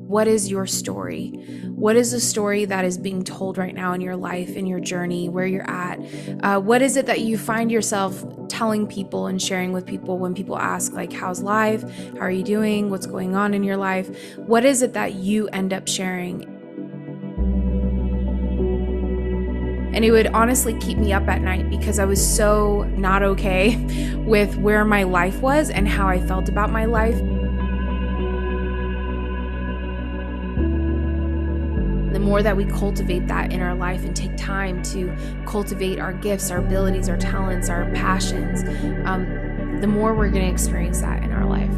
what is your story? What is the story that is being told right now in your life, in your journey, where you're at? What is it that you find yourself telling people and sharing with people when people ask, like, how's life? How are you doing? What's going on in your life? What is it that you end up sharing? And it would honestly keep me up at night because I was so not okay with where my life was and how I felt about my life. The more that we cultivate that in our life and take time to cultivate our gifts, our abilities, our talents, our passions, the more we're going to experience that in our life.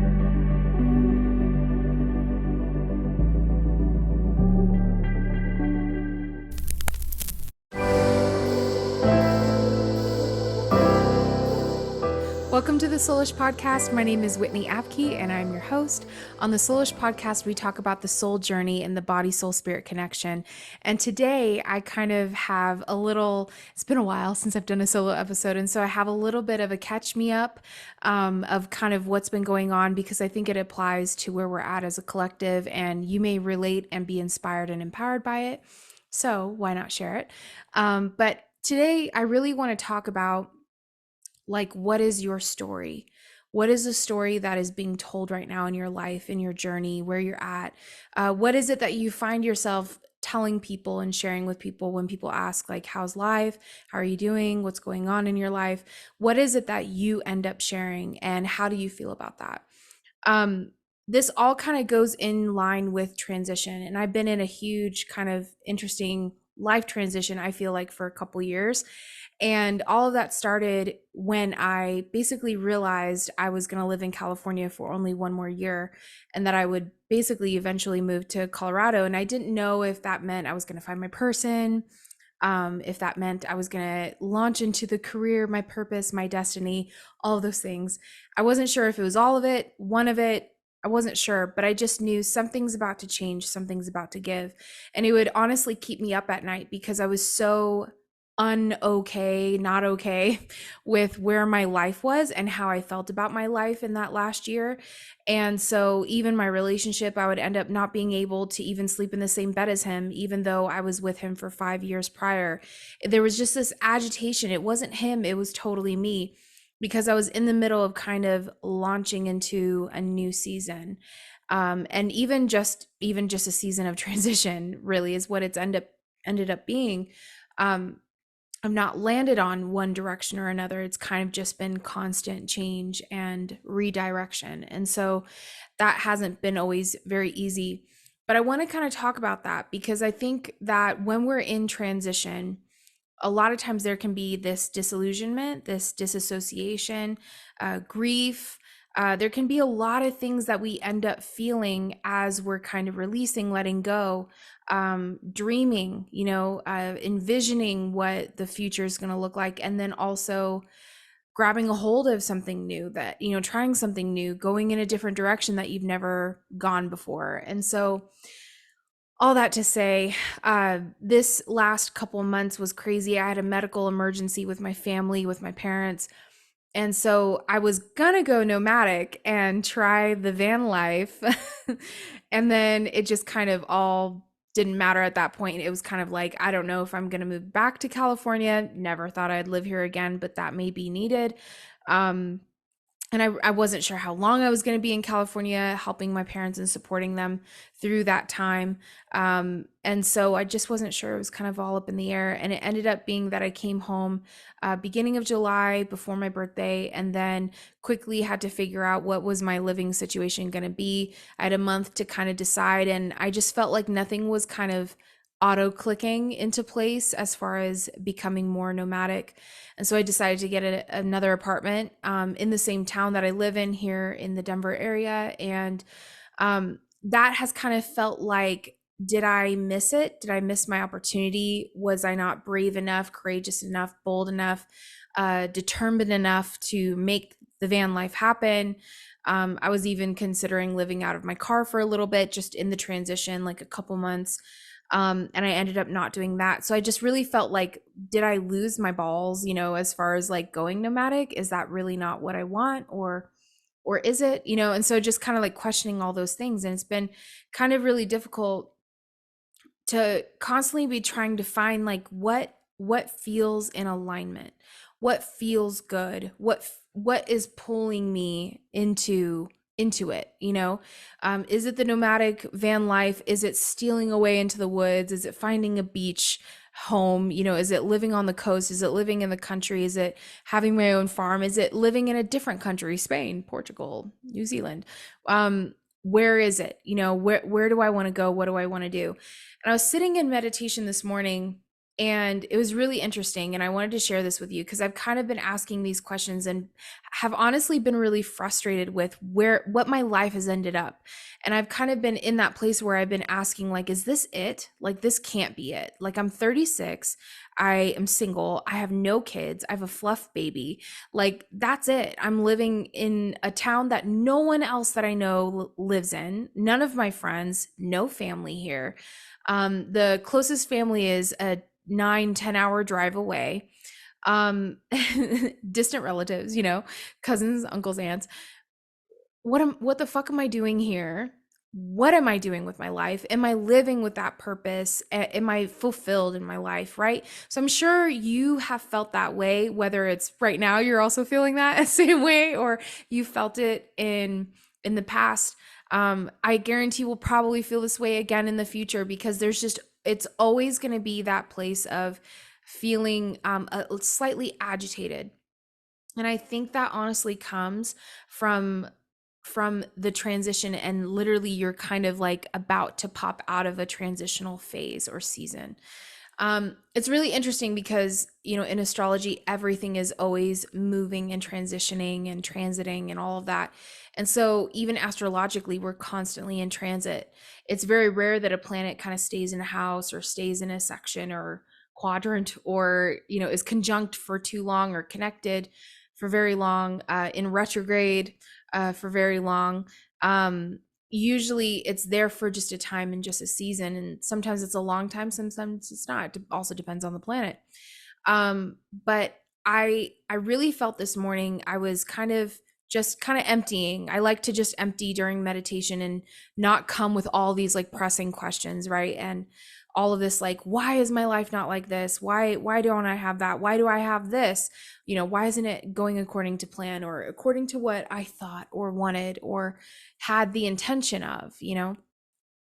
Welcome to the Soulish Podcast. My name is Whitney and I'm your host. On the Soulish Podcast, we talk about the soul journey and the body, soul, spirit connection. And today I kind of have it's been a while since I've done a solo episode. And so I have a little bit of a catch me up of kind of what's been going on, because I think it applies to where we're at as a collective, and you may relate and be inspired and empowered by it. So why not share it? But today I really want to talk about, like, what is your story? What is the story that is being told right now in your life, in your journey, where you're at? What is it that you find yourself telling people and sharing with people when people ask, like, how's life? How are you doing? What's going on in your life? What is it that you end up sharing, and how do you feel about that? This all kind of goes in line with transition. And I've been in a huge kind of interesting life transition, I feel like, for a couple years. And all of that started when I basically realized I was going to live in California for only one more year, and that I would basically eventually move to Colorado. And I didn't know if that meant I was going to find my person, if that meant I was going to launch into the career, my purpose, my destiny, all of those things. I wasn't sure if it was all of it, one of it. I wasn't sure, but I just knew something's about to change, something's about to give. And it would honestly keep me up at night because I was so not okay with where my life was and how I felt about my life in that last year. And so even my relationship, I would end up not being able to even sleep in the same bed as him, even though I was with him for 5 years prior. There was just this agitation. It wasn't him, it was totally me, because I was in the middle of kind of launching into a new season. And even just a season of transition really is what it's ended up being. I've not landed on one direction or another. It's kind of just been constant change and redirection. And so that hasn't been always very easy. But I want to kind of talk about that because I think that when we're in transition, a lot of times there can be this disillusionment, this disassociation, grief. There can be a lot of things that we end up feeling as we're kind of releasing, letting go, dreaming, envisioning what the future is going to look like. And then also grabbing a hold of something new, that, trying something new, going in a different direction that you've never gone before. And so all that to say, this last couple months was crazy. I had a medical emergency with my family, with my parents. And so I was gonna go nomadic and try the van life. And then it just kind of all didn't matter at that point. It was kind of like, I don't know if I'm gonna move back to California. Never thought I'd live here again, but that may be needed. And I wasn't sure how long I was going to be in California, helping my parents and supporting them through that time. And so I just wasn't sure. It was kind of all up in the air. And it ended up being that I came home beginning of July before my birthday, and then quickly had to figure out what was my living situation going to be. I had a month to kind of decide, and I just felt like nothing was kind of auto clicking into place as far as becoming more nomadic. And so I decided to get another apartment in the same town that I live in here in the Denver area. And that has kind of felt like, did I miss it? Did I miss my opportunity? Was I not brave enough, courageous enough, bold enough, determined enough to make the van life happen? I was even considering living out of my car for a little bit, just in the transition, like a couple months. And I ended up not doing that. So I just really felt like, did I lose my balls, as far as like going nomadic? Is that really not what I want? Or or is it, and so just kind of like questioning all those things. And it's been kind of really difficult to constantly be trying to find like what feels in alignment, what feels good, what is pulling me into it, is it the nomadic van life? Is it stealing away into the woods? Is it finding a beach home? Is it living on the coast? Is it living in the country? Is it having my own farm? Is it living in a different country, Spain, Portugal, New Zealand? Where is it? Where do I want to go? What do I want to do? And I was sitting in meditation this morning, and it was really interesting. And I wanted to share this with you because I've kind of been asking these questions and have honestly been really frustrated with what my life has ended up. And I've kind of been in that place where I've been asking, like, is this it? Like, this can't be it. Like, I'm 36. I am single. I have no kids. I have a fluff baby. Like, that's it. I'm living in a town that no one else that I know lives in. None of my friends, no family here. The closest family is a 9-10 hour drive away. Distant relatives, cousins, uncles, aunts. What the fuck am I doing here? What am I doing with my life? Am I living with that purpose? Am I fulfilled in my life? Right. So I'm sure you have felt that way, whether it's right now, you're also feeling that same way, or you felt it in the past. I guarantee we'll probably feel this way again in the future, because it's always going to be that place of feeling slightly agitated. And I think that honestly comes from the transition, and literally you're kind of like about to pop out of a transitional phase or season. It's really interesting because, in astrology, everything is always moving and transitioning and transiting and all of that. And so even astrologically, we're constantly in transit. It's very rare that a planet kind of stays in a house or stays in a section or quadrant, or, is conjunct for too long or connected for very long, in retrograde for very long. Usually it's there for just a time and just a season, and sometimes it's a long time, sometimes it's not. It also depends on the planet. But I really felt this morning I was kind of emptying. I like to just empty during meditation and not come with all these like pressing questions, right? And all of this, like, why is my life not like this? Why don't I have that? Why do I have this? Why isn't it going according to plan or according to what I thought or wanted or had the intention of?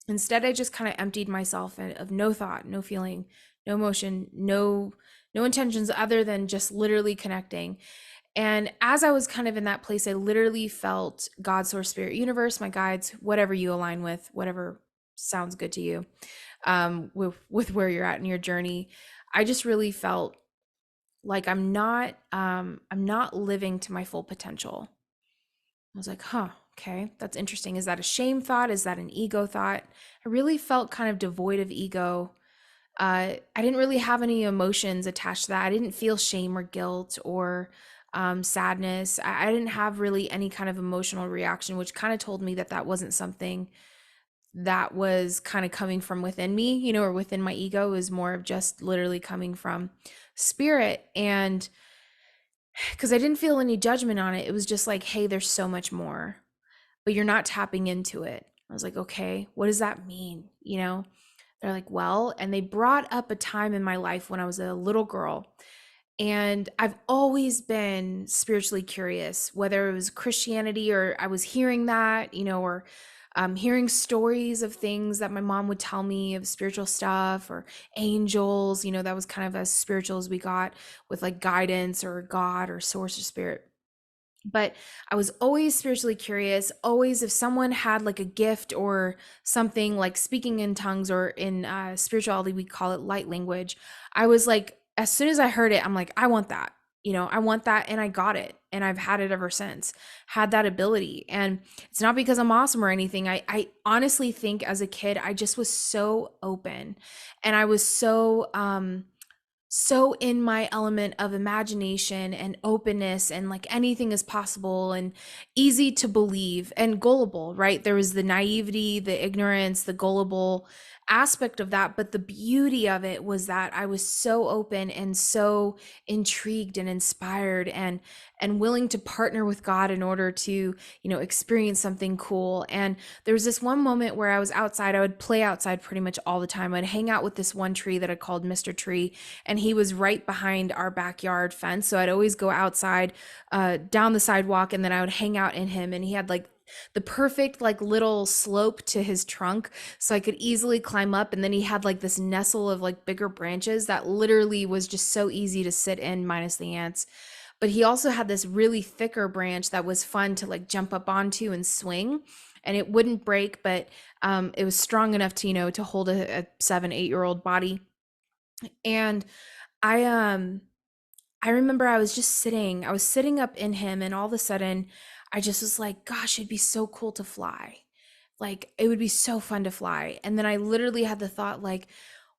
Instead, I just kind of emptied myself of no thought, no feeling, no emotion, no intentions other than just literally connecting. And as I was kind of in that place, I literally felt God, source, spirit, universe, my guides, whatever you align with, whatever sounds good to you, with where you're at in your journey. I just really felt like I'm not living to my full potential. I was like, huh, okay, that's interesting. Is that a shame thought? Is that an ego thought? I really felt kind of devoid of ego. I didn't really have any emotions attached to that. I didn't feel shame or guilt or sadness. I didn't have really any kind of emotional reaction, which kind of told me that that wasn't something that was kind of coming from within me, or within my ego. It was more of just literally coming from spirit. And because I didn't feel any judgment on it, it was just like, hey, there's so much more, but you're not tapping into it. I was like, okay, what does that mean? They're like, well, and they brought up a time in my life when I was a little girl. And I've always been spiritually curious, whether it was Christianity or I was hearing that, or hearing stories of things that my mom would tell me of spiritual stuff or angels. That was kind of as spiritual as we got, with like guidance or God or source or spirit. But I was always spiritually curious. Always, if someone had like a gift or something, like speaking in tongues, or in spirituality we call it light language, I was like, as soon as I heard it, I'm like, I want that. I want that, and I got it, and I've had it ever since. Had that ability. And it's not because I'm awesome or anything. I honestly think as a kid I just was so open, and I was so in my element of imagination and openness, and like anything is possible and easy to believe and gullible, right? There was the naivety, the ignorance, the gullible aspect of that. But the beauty of it was that I was so open and so intrigued and inspired, and and willing to partner with God in order to, experience something cool. And there was this one moment where I was outside. I would play outside pretty much all the time. I'd hang out with this one tree that I called Mr. Tree, and he was right behind our backyard fence. So I'd always go outside, down the sidewalk, and then I would hang out in him. And he had like the perfect like little slope to his trunk, so I could easily climb up. And then he had like this nestle of like bigger branches that literally was just so easy to sit in, minus the ants. But he also had this really thicker branch that was fun to like jump up onto and swing, and it wouldn't break, but it was strong enough to, to hold a 7, 8-year-old body. And I I remember I was sitting up in him, and all of a sudden I just was like, gosh, it'd be so cool to fly. Like, it would be so fun to fly. And then I literally had the thought, like,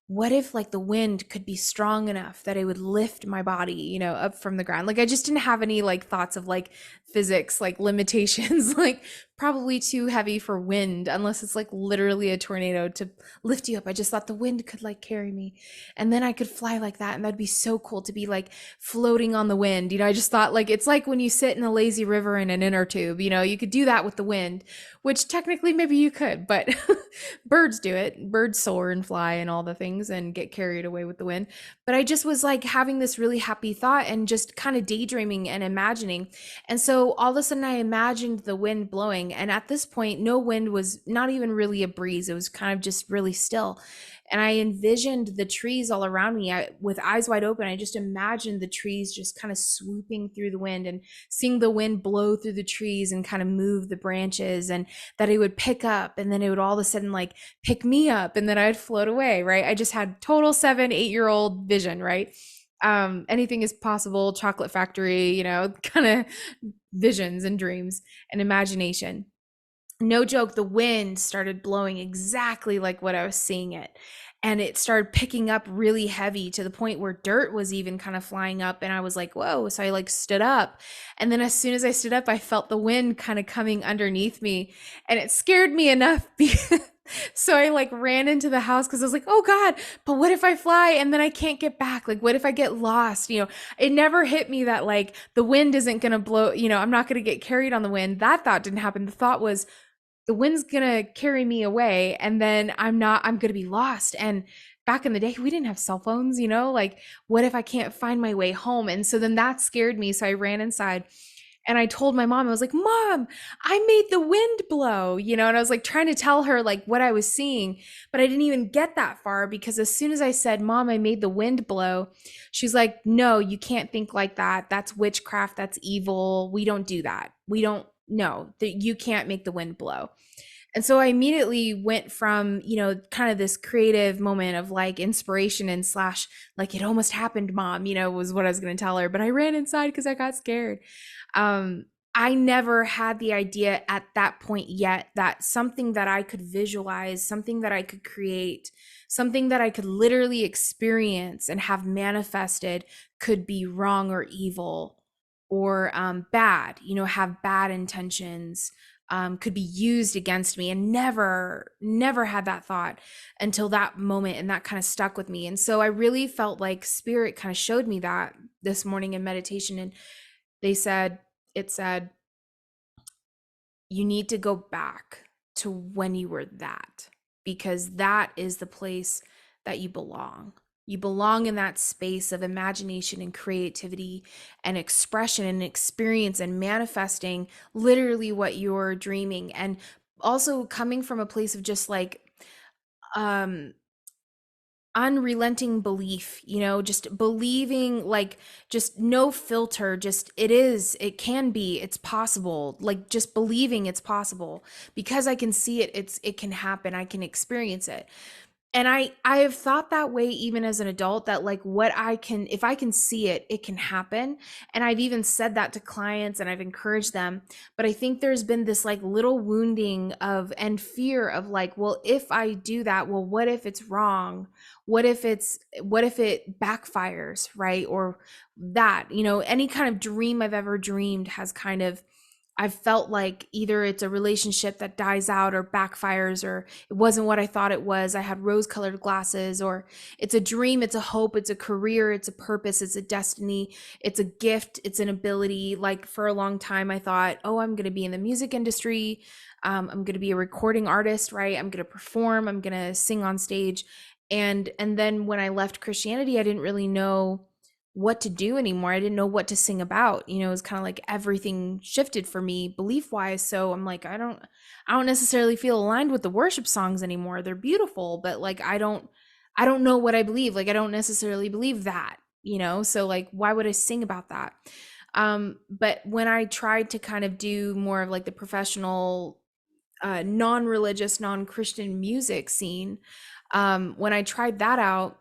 what if like the wind could be strong enough that it would lift my body, up from the ground? Like, I just didn't have any like thoughts of like physics, like limitations, like probably too heavy for wind unless it's like literally a tornado to lift you up. I just thought the wind could like carry me, and then I could fly like that, and that'd be so cool to be like floating on the wind. I just thought, like, it's like when you sit in a lazy river in an inner tube, you could do that with the wind, which technically maybe you could, but birds do it. Birds soar and fly and all the things and get carried away with the wind. But I just was like having this really happy thought and just kind of daydreaming and imagining. And so all of a sudden I imagined the wind blowing. And at this point, no wind, was not even really a breeze. It was kind of just really still. And I envisioned the trees all around me. With eyes wide open, I just imagined the trees just kind of swooping through the wind, and seeing the wind blow through the trees and kind of move the branches, and that it would pick up, and then it would all of a sudden like pick me up, and then I'd float away, right? I just had total 7, 8-year-old vision, right? Anything is possible, chocolate factory, kind of visions and dreams and imagination. No joke, the wind started blowing exactly like what I was seeing it. And it started picking up really heavy to the point where dirt was even kind of flying up. And I was like, whoa. So I like stood up. And then as soon as I stood up, I felt the wind kind of coming underneath me. And it scared me enough. So I like ran into the house because I was like, oh God, but what if I fly and then I can't get back? Like, what if I get lost? It never hit me that like the wind isn't going to blow, I'm not going to get carried on the wind. That thought didn't happen. The thought was, the wind's gonna carry me away, and then I'm gonna be lost. And back in the day, we didn't have cell phones, like, what if I can't find my way home? And so then that scared me. So I ran inside and I told my mom, I was like, Mom, I made the wind blow, and I was like trying to tell her like what I was seeing, but I didn't even get that far, because as soon as I said, Mom, I made the wind blow, she's like, no, you can't think like that. That's witchcraft. That's evil. We don't do that. We don't know that you can't make the wind blow. And so I immediately went from, kind of this creative moment of like inspiration and slash, like, it almost happened, Mom, was what I was going to tell her. But I ran inside because I got scared. I never had the idea at that point yet that something that I could visualize, something that I could create, something that I could literally experience and have manifested could be wrong or evil or bad, have bad intentions, could be used against me. And never had that thought until that moment. And that kind of stuck with me. And so I really felt like spirit kind of showed me that this morning in meditation. And it said, you need to go back to when you were that, because that is the place that you belong. You belong in that space of imagination and creativity and expression and experience and manifesting literally what you're dreaming. And also coming from a place of just like, unrelenting belief, just believing, like, just no filter, just it can be, it's possible, like just believing it's possible because I can see it, it can happen, I can experience it. And I have thought that way even as an adult, that like if I can see it, it can happen. And I've even said that to clients and I've encouraged them. But I think there's been this like little wounding of and fear of like, well, if I do that, well, what if it's wrong? What if it backfires, right? Or that, any kind of dream I've ever dreamed has kind of I've felt like either it's a relationship that dies out or backfires, or it wasn't what I thought it was. I had rose colored glasses, or it's a dream, it's a hope, it's a career, it's a purpose, it's a destiny, it's a gift, it's an ability. Like for a long time, I thought, oh, I'm going to be in the music industry. I'm going to be a recording artist, right? I'm going to perform, I'm going to sing on stage. And then when I left Christianity, I didn't really know what to do anymore. I didn't know what to sing about. You know, it was kind of like everything shifted for me belief wise. So I'm like, I don't necessarily feel aligned with the worship songs anymore. They're beautiful, but like I don't know what I believe. Like I don't necessarily believe that, you know? So like why would I sing about that? But when I tried to kind of do more of like the professional non-religious, non-Christian music scene, when I tried that out,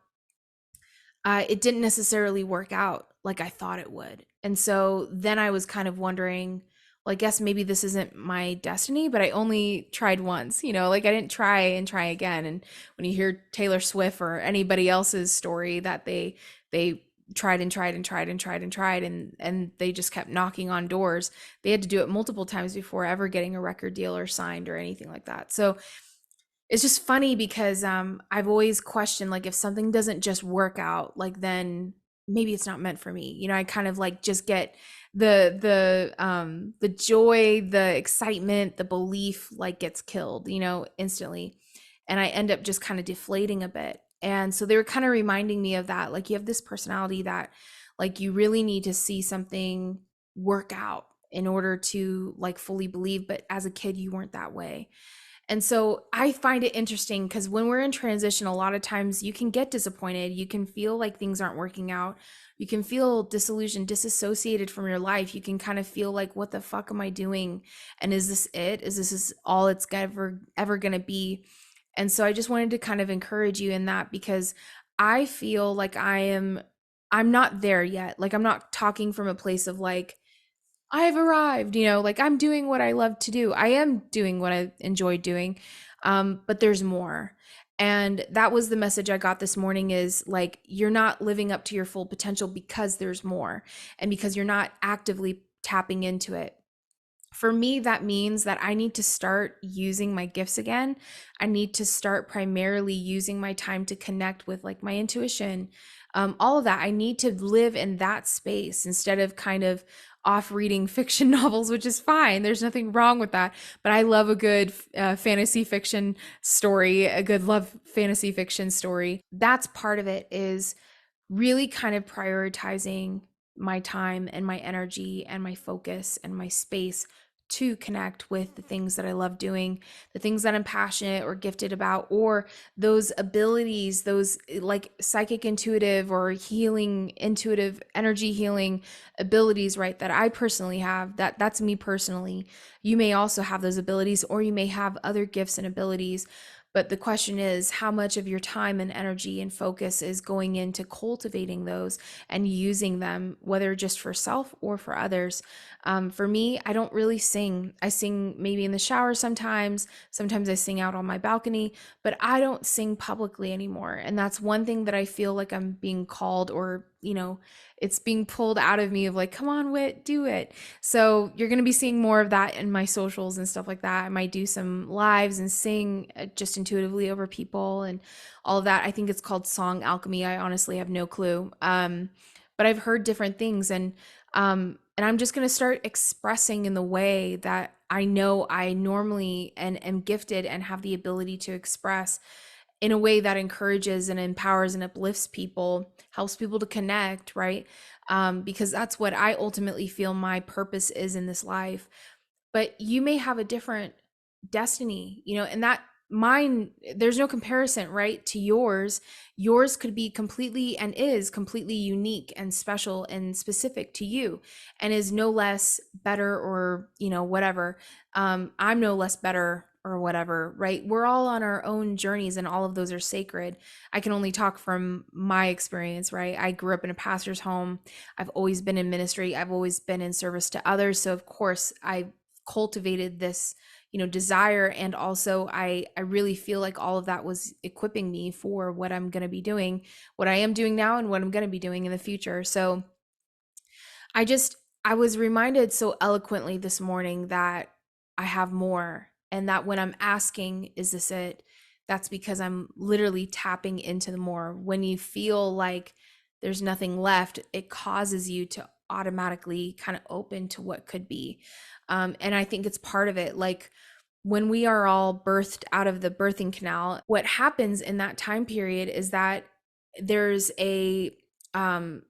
it didn't necessarily work out like I thought it would. And so then I was kind of wondering, well, I guess maybe this isn't my destiny, but I only tried once, you know, like I didn't try and try again. And when you hear Taylor Swift or anybody else's story that they tried and tried and tried and tried and tried and they just kept knocking on doors. They had to do it multiple times before ever getting a record deal or signed or anything like that. So it's just funny because I've always questioned like if something doesn't just work out, like then maybe it's not meant for me. You know, I kind of like just get the joy, the excitement, the belief like gets killed, you know, instantly. And I end up just kind of deflating a bit. And so they were kind of reminding me of that. Like you have this personality that like you really need to see something work out in order to like fully believe, but as a kid you weren't that way. And so I find it interesting because when we're in transition, a lot of times you can get disappointed. You can feel like things aren't working out. You can feel disillusioned, disassociated from your life. You can kind of feel like, what the fuck am I doing? And is this it? Is this is all it's ever going to be? And so I just wanted to kind of encourage you in that because I feel like I'm not there yet. Like I'm not talking from a place of like, I've arrived, you know, like I'm doing what I love to do. I am doing what I enjoy doing. But there's more. And that was the message I got this morning is like, you're not living up to your full potential because there's more and because you're not actively tapping into it. For me, that means that I need to start using my gifts again. I need to start primarily using my time to connect with like my intuition, all of that. I need to live in that space instead of kind of off reading fiction novels, which is fine. There's nothing wrong with that. But I love a good fantasy fiction story, a good love fantasy fiction story. That's part of it is really kind of prioritizing my time and my energy and my focus and my space to connect with the things that I love doing, the things that I'm passionate or gifted about, or those abilities, those like psychic intuitive or healing, intuitive energy healing abilities, right? That I personally have, that's me personally. You may also have those abilities, or you may have other gifts and abilities. But the question is, how much of your time and energy and focus is going into cultivating those and using them, whether just for self or for others? For me, I don't really sing. I sing maybe in the shower sometimes. Sometimes I sing out on my balcony, but I don't sing publicly anymore. And that's one thing that I feel like I'm being called, or, you know, it's being pulled out of me of like, come on, Wit, do it. So you're going to be seeing more of that in my socials and stuff like that. I might do some lives and sing just intuitively over people and all of that. I think it's called song alchemy. I honestly have no clue. But I've heard different things, and I'm just going to start expressing in the way that I know I normally and am gifted and have the ability to express, in a way that encourages and empowers and uplifts people, helps people to connect, right? Because that's what I ultimately feel my purpose is in this life. But you may have a different destiny, you know, and that mine, there's no comparison, right, to yours. Yours could be completely and is completely unique and special and specific to you, and is no less better or, you know, whatever. I'm no less better or whatever, right? We're all on our own journeys and all of those are sacred. I can only talk from my experience, right? I grew up in a pastor's home. I've always been in ministry. I've always been in service to others. So of course I cultivated this, you know, desire. And also I really feel like all of that was equipping me for what I'm going to be doing, what I am doing now and what I'm going to be doing in the future. So I just I was reminded so eloquently this morning that I have more, and that when I'm asking, is this it? That's because I'm literally tapping into the more. When you feel like there's nothing left, it causes you to automatically kind of open to what could be. And I think it's part of it. Like when we are all birthed out of the birthing canal, what happens in that time period is that there's a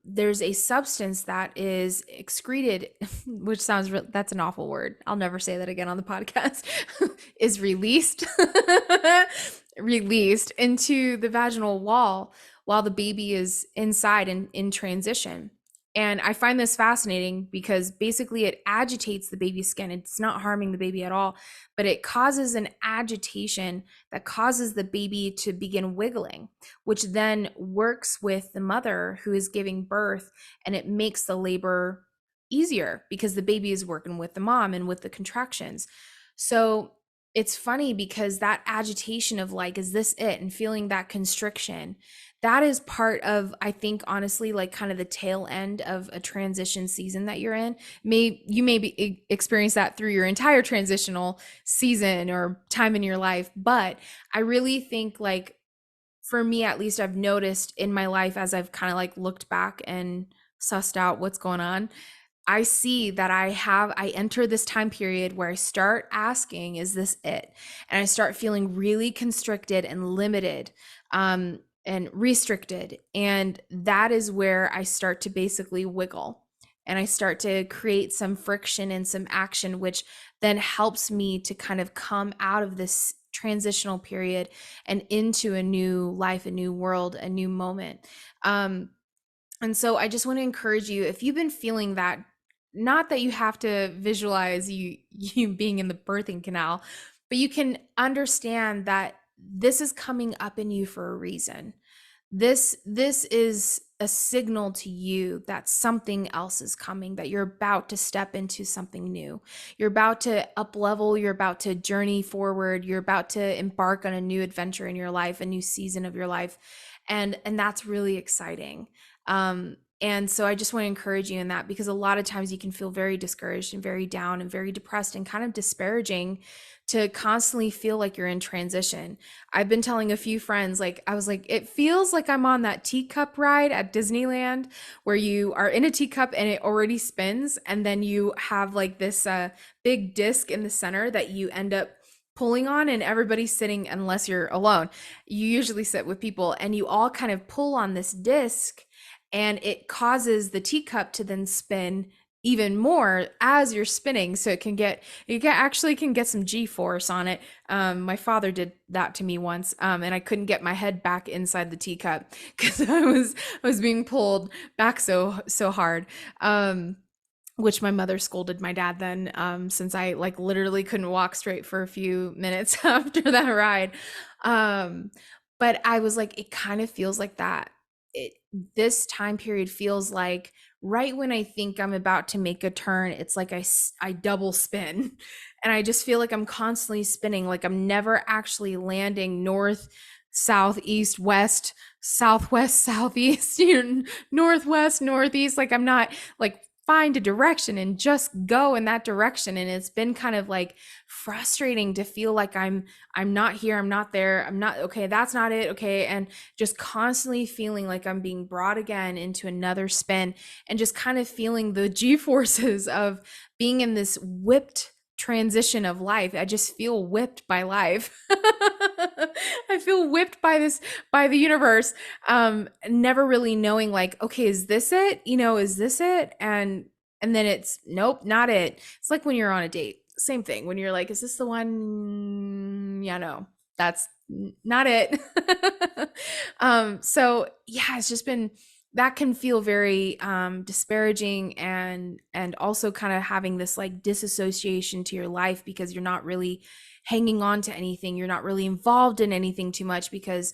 there's a substance that is excreted, which sounds that's an awful word. I'll never say that again on the podcast. Is released released into the vaginal wall while the baby is inside and in transition. And I find this fascinating because basically it agitates the baby's skin. It's not harming the baby at all, but it causes an agitation that causes the baby to begin wiggling, which then works with the mother who is giving birth, and it makes the labor easier because the baby is working with the mom and with the contractions. So it's funny because that agitation of like, is this it? And feeling that constriction, that is part of, I think, honestly, like kind of the tail end of a transition season that you're in. You may experience that through your entire transitional season or time in your life, but I really think, like, for me at least, I've noticed in my life as I've kind of like looked back and sussed out what's going on, I see that I enter this time period where I start asking, is this it? And I start feeling really constricted and limited, and restricted. And that is where I start to basically wiggle, and I start to create some friction and some action, which then helps me to kind of come out of this transitional period and into a new life, a new world, a new moment. Um, and so I just want to encourage you, if you've been feeling that, not that you have to visualize you being in the birthing canal, but you can understand that this is coming up in you for a reason. This is a signal to you that something else is coming, that you're about to step into something new. You're about to up level, you're about to journey forward, you're about to embark on a new adventure in your life, a new season of your life. And that's really exciting. And so I just want to encourage you in that, because a lot of times you can feel very discouraged and very down and very depressed and kind of disparaging to constantly feel like you're in transition. I've been telling a few friends, like, I was like, it feels like I'm on that teacup ride at Disneyland where you are in a teacup and it already spins. And then you have like this big disc in the center that you end up pulling on, and everybody's sitting, unless you're alone, you usually sit with people, and you all kind of pull on this disc, and it causes the teacup to then spin even more as you're spinning, so actually can get some g-force on it. My father did that to me once, and I couldn't get my head back inside the teacup because I was being pulled back so hard. Which my mother scolded my dad then, since I like literally couldn't walk straight for a few minutes after that ride. Um, but I was like, it kind of feels like that. This time period feels like right when I think I'm about to make a turn, it's like I double spin, and I just feel like I'm constantly spinning, like I'm never actually landing north, south, east, west, southwest, southeast, northwest, northeast. Like I'm not like find a direction and just go in that direction. And it's been kind of like frustrating to feel like I'm not here, I'm not there, I'm not okay, that's not it, okay, and just constantly feeling like I'm being brought again into another spin, and just kind of feeling the g-forces of being in this whipped transition of life. I just feel whipped by life. I feel whipped by by the universe, never really knowing, like, okay, is this it, is this it? And then it's nope, not it. It's like when you're on a date, same thing, when you're like, is this the one? Yeah, no, that's not it. So yeah, it's just been, that can feel very disparaging, and also kind of having this like disassociation to your life, because you're not really hanging on to anything, you're not really involved in anything too much, because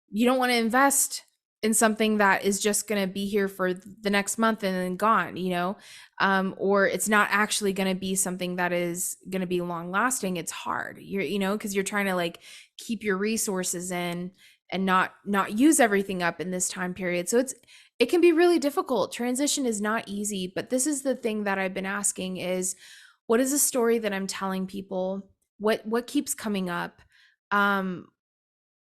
you don't want to invest in something that is just going to be here for the next month and then gone, or it's not actually going to be something that is going to be long lasting. It's hard, because you're trying to like keep your resources in and not use everything up in this time period. So it can be really difficult. Transition is not easy, but this is the thing that I've been asking is, what is a story that I'm telling people? What keeps coming up? Um,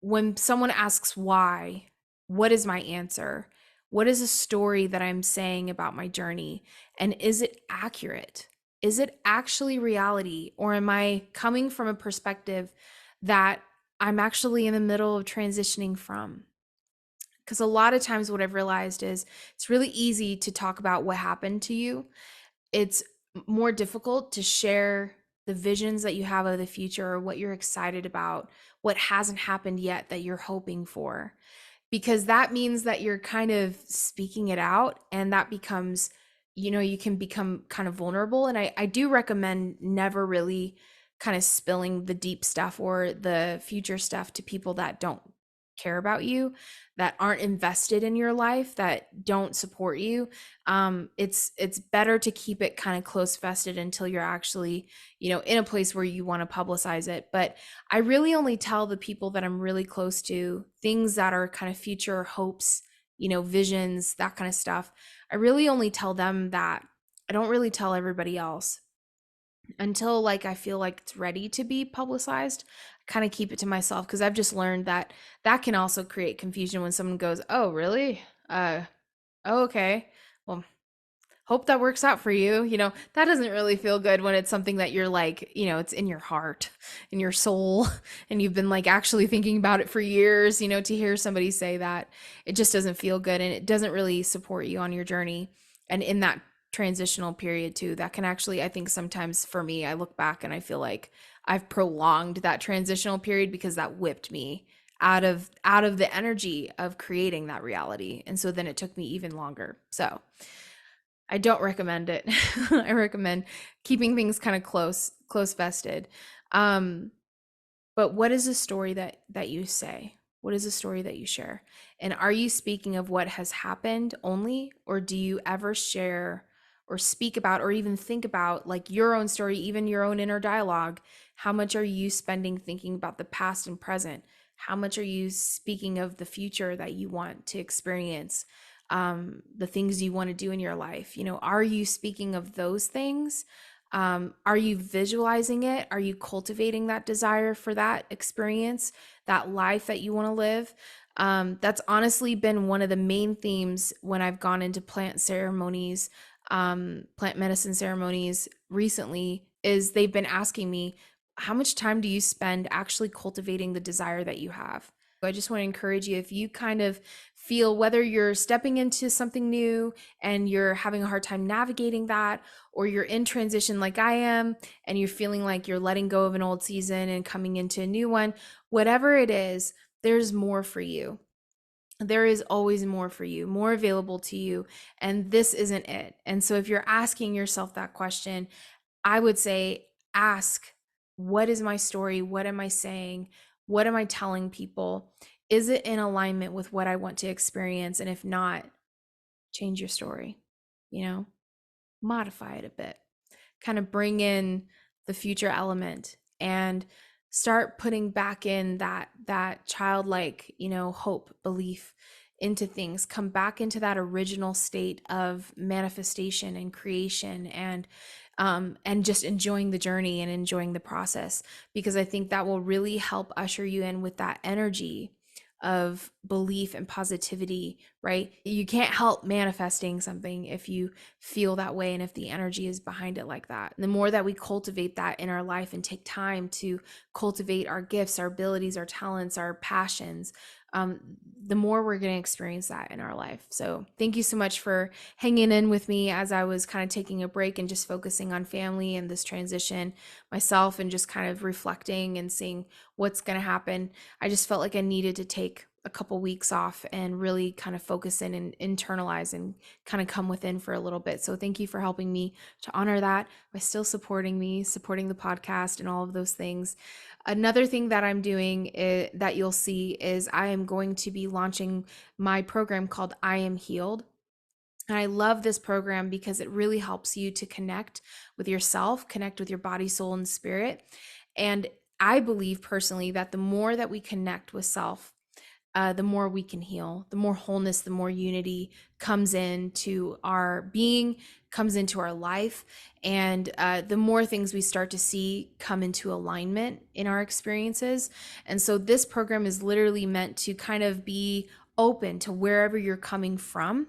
when someone asks why, what is my answer? What is a story that I'm saying about my journey? And is it accurate? Is it actually reality? Or am I coming from a perspective that I'm actually in the middle of transitioning from? Because a lot of times, what I've realized is it's really easy to talk about what happened to you. It's more difficult to share the visions that you have of the future, or what you're excited about, what hasn't happened yet that you're hoping for, because that means that you're kind of speaking it out, and that becomes, you can become kind of vulnerable. And I do recommend never really kind of spilling the deep stuff or the future stuff to people that don't care about you, that aren't invested in your life, that don't support you. It's better to keep it kind of close vested until you're actually, in a place where you want to publicize it. But I really only tell the people that I'm really close to things that are kind of future hopes, visions, that kind of stuff. I really only tell them that. I don't really tell everybody else until like I feel like it's ready to be publicized. I kind of keep it to myself, because I've just learned that that can also create confusion when someone goes, "Oh, really? Oh, okay. Well, hope that works out for you." That doesn't really feel good when it's something that you're like, it's in your heart, in your soul, and you've been like actually thinking about it for years. To hear somebody say that, it just doesn't feel good, and it doesn't really support you on your journey. And in that transitional period too, that can actually, I think sometimes for me, I look back and I feel like I've prolonged that transitional period, because that whipped me out of the energy of creating that reality. And so then it took me even longer. So I don't recommend it. I recommend keeping things kind of close vested. Um, but what is a story that you say? What is a story that you share? And are you speaking of what has happened only, or do you ever share or speak about or even think about like your own story, even your own inner dialogue? How much are you spending thinking about the past and present? How much are you speaking of the future that you want to experience? The things you want to do in your life? Are you speaking of those things? Are you visualizing it? Are you cultivating that desire for that experience, that life that you want to live? That's honestly been one of the main themes when I've gone into plant ceremonies, plant medicine ceremonies recently, is they've been asking me, how much time do you spend actually cultivating the desire that you have? I just want to encourage you, if you kind of feel whether you're stepping into something new and you're having a hard time navigating that, or you're in transition like I am, and you're feeling like you're letting go of an old season and coming into a new one, whatever it is, there's more for you. There is always more for you, more available to you, and this isn't it. And so if you're asking yourself that question, I would say ask, what is my story? What am I saying? What am I telling people? Is it in alignment with what I want to experience? And if not, change your story, you know, modify it a bit, kind of bring in the future element, and start putting back in that childlike, hope, belief into things. Come back into that original state of manifestation and creation, and just enjoying the journey and enjoying the process, because I think that will really help usher you in with that energy of belief and positivity, right? You can't help manifesting something if you feel that way and if the energy is behind it like that. And the more that we cultivate that in our life and take time to cultivate our gifts, our abilities, our talents, our passions, the more we're going to experience that in our life. So thank you so much for hanging in with me as I was kind of taking a break and just focusing on family and this transition myself, and just kind of reflecting and seeing what's going to happen. I just felt like I needed to take a couple weeks off and really kind of focus in and internalize and kind of come within for a little bit. So thank you for helping me to honor that by still supporting me, supporting the podcast and all of those things. Another thing that I'm doing that you'll see is I am going to be launching my program called I Am Healed. And I love this program because it really helps you to connect with yourself, connect with your body, soul, and spirit. And I believe personally that the more that we connect with self, the more we can heal, the more wholeness, the more unity comes into our being, comes into our life, and the more things we start to see come into alignment in our experiences. And so this program is literally meant to kind of be open to wherever you're coming from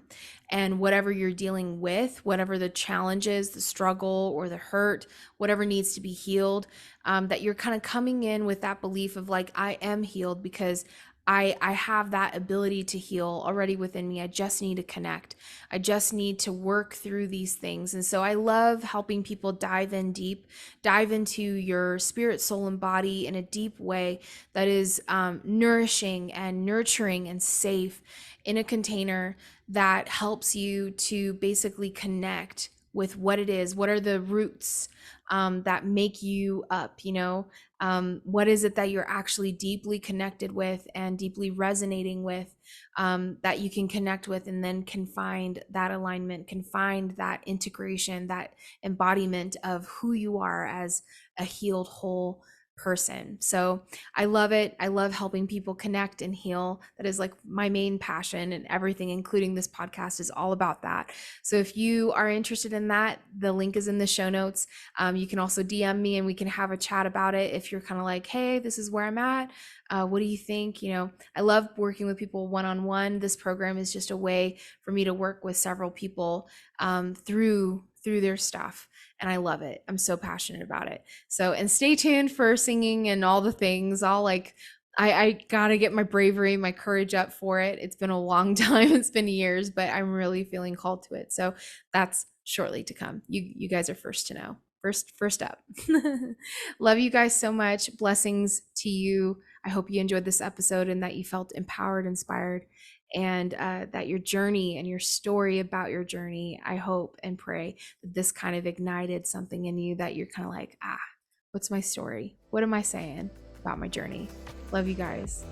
and whatever you're dealing with, whatever the challenges, the struggle, or the hurt, whatever needs to be healed, that you're kind of coming in with that belief of like, I am healed because I have that ability to heal already within me. I just need to connect. I just need to work through these things. And so I love helping people dive in deep, dive into your spirit, soul, and body in a deep way that is nourishing and nurturing and safe, in a container that helps you to basically connect with what it is. What are the roots that make you up, what is it that you're actually deeply connected with and deeply resonating with, that you can connect with, and then can find that alignment, can find that integration, that embodiment of who you are as a healed whole person. So I love it. I love helping people connect and heal. That is like my main passion, and everything, including this podcast, is all about that. So if you are interested in that, the link is in the show notes. You can also DM me and we can have a chat about it. If you're kind of like, hey, this is where I'm at. What do you think? I love working with people one-on-one. This program is just a way for me to work with several people through their stuff. And I love it. I'm so passionate about it. So, and stay tuned for singing and all the things. I gotta get my bravery, my courage up for it. It's been a long time. It's been years, but I'm really feeling called to it. So that's shortly to come. You guys are first to know. First up. Love you guys so much. Blessings to you. I hope you enjoyed this episode and that you felt empowered, inspired, and that your journey and your story about your journey, I hope and pray that this kind of ignited something in you, that you're kind of like, what's my story? What am I saying about my journey? Love you guys.